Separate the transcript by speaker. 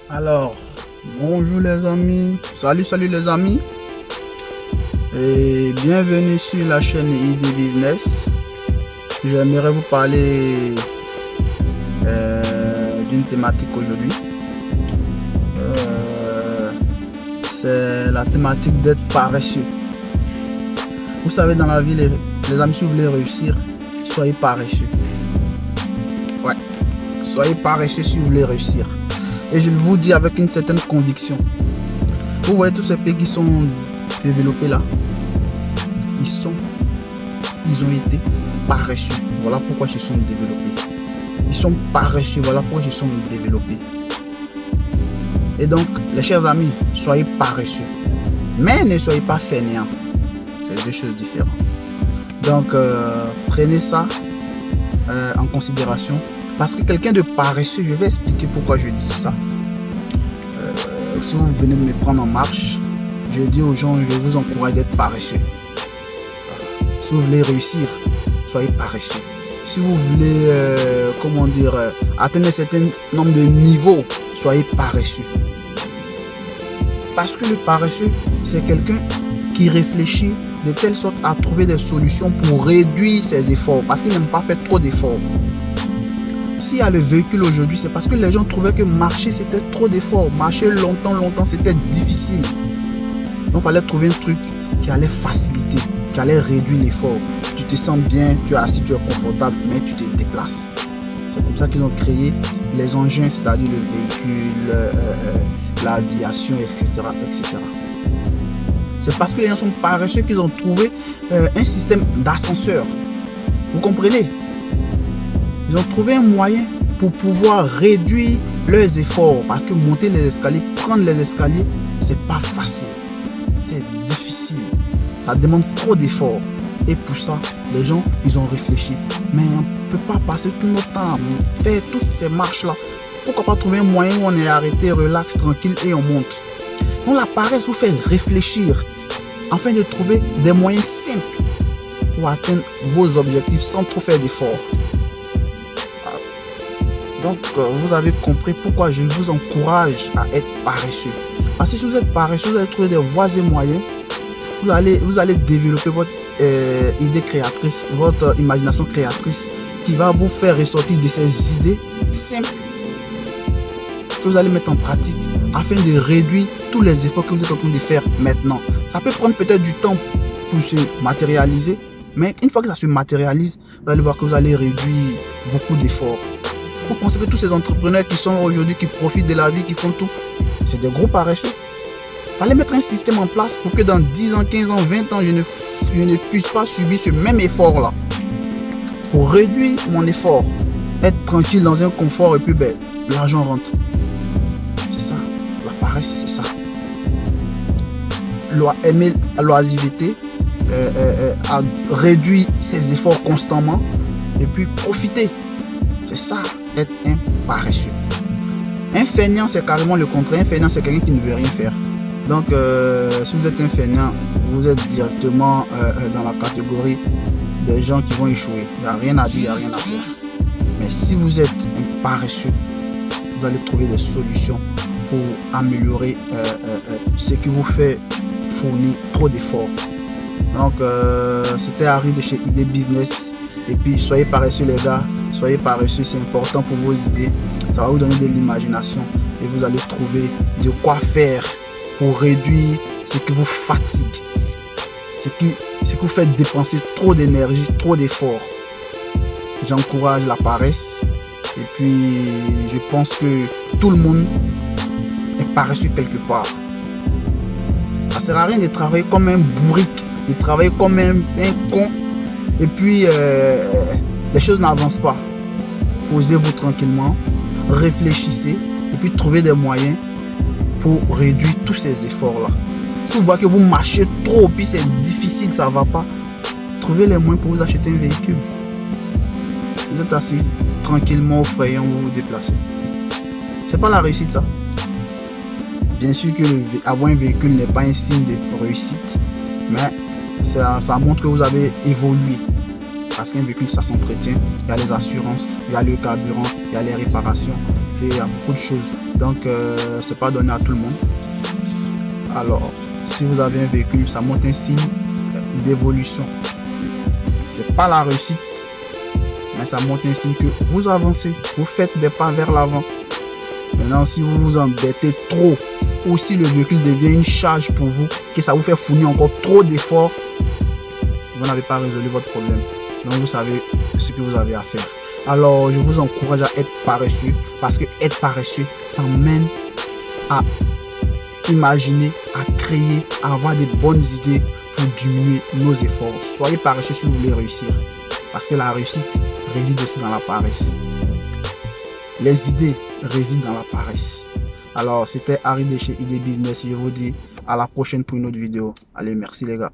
Speaker 1: Alors, bonjour les amis, salut les amis et bienvenue sur la chaîne ID Business. J'aimerais vous parler d'une thématique aujourd'hui. C'est la thématique d'être paresseux. Vous savez, dans la vie, les amis, si vous voulez réussir, soyez paresseux. Ouais, soyez paresseux si vous voulez réussir. Et je vous dis avec une certaine conviction. Vous voyez tous ces pays qui sont développés là, ils ont été paresseux. Voilà pourquoi ils sont développés. Ils sont paresseux, voilà pourquoi ils sont développés. Et donc, les chers amis, soyez paresseux. Mais ne soyez pas fainéants. C'est deux choses différentes. Donc, prenez ça en considération. Parce que quelqu'un de paresseux, je vais expliquer pourquoi je dis ça. Si vous venez de me prendre en marche, je dis aux gens, je vous encourage d'être paresseux. Si vous voulez réussir, soyez paresseux. Si vous voulez, atteindre un certain nombre de niveaux, soyez paresseux. Parce que le paresseux, c'est quelqu'un qui réfléchit de telle sorte à trouver des solutions pour réduire ses efforts. Parce qu'il n'aime pas faire trop d'efforts. S'il y a le véhicule aujourd'hui, c'est parce que les gens trouvaient que marcher c'était trop d'efforts. Marcher longtemps, c'était difficile. Donc il fallait trouver un truc qui allait faciliter, qui allait réduire l'effort. Tu te sens bien, tu es assis, tu es confortable, mais tu te déplaces. C'est comme ça qu'ils ont créé les engins, c'est-à-dire le véhicule, l'aviation, etc., etc. C'est parce que les gens sont paresseux qu'ils ont trouvé un système d'ascenseur. Vous comprenez? Ils ont trouvé un moyen pour pouvoir réduire leurs efforts. Parce que monter les escaliers, prendre les escaliers, c'est pas facile. C'est difficile. Ça demande trop d'efforts. Et pour ça, les gens, ils ont réfléchi. Mais on ne peut pas passer tout notre temps à faire toutes ces marches-là. Pourquoi pas trouver un moyen où on est arrêté, relax, tranquille et on monte? Donc la paresse vous fait réfléchir afin de trouver des moyens simples pour atteindre vos objectifs sans trop faire d'efforts. Donc, vous avez compris pourquoi je vous encourage à être paresseux. Parce que si vous êtes paresseux, vous allez trouver des voies et moyens. Vous allez développer votre idée créatrice, votre imagination créatrice qui va vous faire ressortir de ces idées simples que vous allez mettre en pratique afin de réduire tous les efforts que vous êtes en train de faire maintenant. Ça peut prendre peut-être du temps pour se matérialiser, mais une fois que ça se matérialise, vous allez voir que vous allez réduire beaucoup d'efforts. Vous pensez que tous ces entrepreneurs qui sont aujourd'hui, qui profitent de la vie, qui font tout, c'est des gros paresseux? Il fallait mettre un système en place pour que dans 10 ans, 15 ans, 20 ans, je ne puisse pas subir ce même effort-là. Pour réduire mon effort, être tranquille dans un confort et puis l'argent rentre. C'est ça, la paresse, c'est ça. Aimer la loisiveté, à réduire ses efforts constamment et puis profiter. C'est ça, être un paresseux. Un fainéant, c'est carrément le contraire. Un fainéant, c'est quelqu'un qui ne veut rien faire. Donc, si vous êtes un fainéant, vous êtes directement dans la catégorie des gens qui vont échouer. Il n'y a rien à dire, il n'y a rien à faire. Mais si vous êtes un paresseux, vous allez trouver des solutions pour améliorer ce qui vous fait fournir trop d'efforts. Donc, c'était Harry de chez ID Business. Et puis, soyez paresseux les gars. Soyez paresseux, c'est important pour vos idées. Ça va vous donner de l'imagination et vous allez trouver de quoi faire pour réduire ce qui vous fatigue, ce qui vous fait dépenser trop d'énergie, trop d'efforts. J'encourage la paresse et puis je pense que tout le monde est paresseux quelque part. Ça ne sert à rien de travailler comme un bourrique, de travailler comme un con et puis les choses n'avancent pas. Posez-vous tranquillement, réfléchissez et puis trouvez des moyens pour réduire tous ces efforts-là. Si vous voyez que vous marchez trop, puis c'est difficile, ça ne va pas, trouvez les moyens pour vous acheter un véhicule. Vous êtes assis tranquillement au frais, vous vous déplacez. C'est pas la réussite ça. Bien sûr que avoir un véhicule n'est pas un signe de réussite, mais ça montre que vous avez évolué. Parce qu'un véhicule, ça s'entretient. Il y a les assurances, il y a le carburant, il y a les réparations et il y a beaucoup de choses Donc, c'est pas donné à tout le monde. Alors, si vous avez un véhicule, ça montre un signe d'évolution. C'est pas la réussite, mais ça montre un signe que vous avancez, vous faites des pas vers l'avant. Maintenant, si vous vous embêtez trop, ou si le véhicule devient une charge pour vous, que ça vous fait fournir encore trop d'efforts, vous n'avez pas résolu votre problème. Donc, vous savez ce que vous avez à faire. Alors, je vous encourage à être paresseux, parce que être paresseux, ça mène à imaginer, à créer, à avoir des bonnes idées pour diminuer nos efforts. Soyez paresseux si vous voulez réussir, parce que la réussite réside aussi dans la paresse. Les idées résident dans la paresse. Alors, c'était Harry de chez ID Business. Je vous dis à la prochaine pour une autre vidéo. Allez, merci les gars.